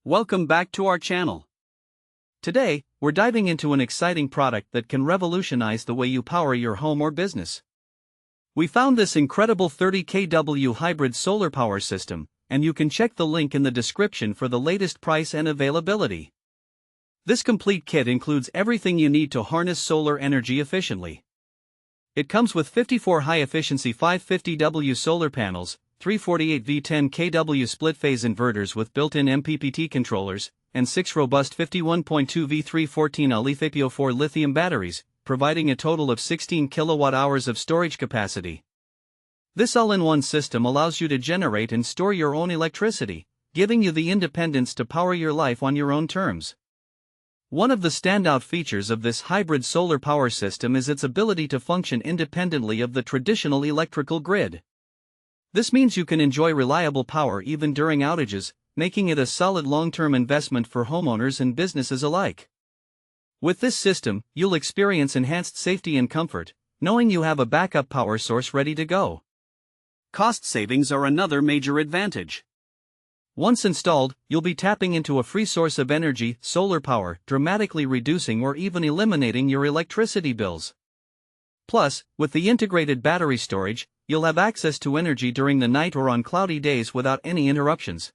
Welcome back to our channel. Today, we're diving into an exciting product that can revolutionize the way you power your home or business. We found this incredible 30 kW hybrid solar power system, and you can check the link in the description for the latest price and availability. This complete kit includes everything you need to harness solar energy efficiently. It comes with 54 high-efficiency 550W solar panels, 348V 10 kW split-phase inverters with built-in MPPT controllers, and 6 robust 51.2V 314A lithium-4 lithium batteries, providing a total of 16 kWh of storage capacity. This all-in-one system allows you to generate and store your own electricity, giving you the independence to power your life on your own terms. One of the standout features of this hybrid solar power system is its ability to function independently of the traditional electrical grid. This means you can enjoy reliable power even during outages, making it a solid long-term investment for homeowners and businesses alike. With this system, you'll experience enhanced safety and comfort, knowing you have a backup power source ready to go. Cost savings are another major advantage. Once installed, you'll be tapping into a free source of energy, solar power, dramatically reducing or even eliminating your electricity bills. Plus, with the integrated battery storage, you'll have access to energy during the night or on cloudy days without any interruptions.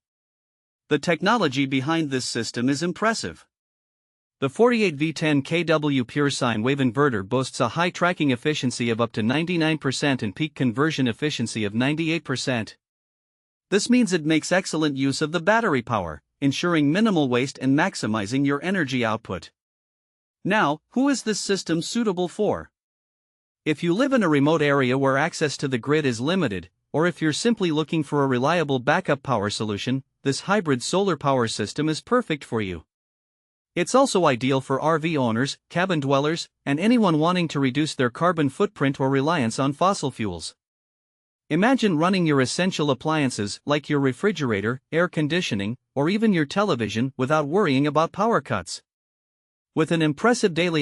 The technology behind this system is impressive. The 48V 10 kW pure sine wave inverter boasts a high tracking efficiency of up to 99% and peak conversion efficiency of 98%. This means it makes excellent use of the battery power, ensuring minimal waste and maximizing your energy output. Now, who is this system suitable for? If you live in a remote area where access to the grid is limited, or if you're simply looking for a reliable backup power solution, this hybrid solar power system is perfect for you. It's also ideal for RV owners, cabin dwellers, and anyone wanting to reduce their carbon footprint or reliance on fossil fuels. Imagine running your essential appliances like your refrigerator, air conditioning, or even your television without worrying about power cuts. With an impressive daily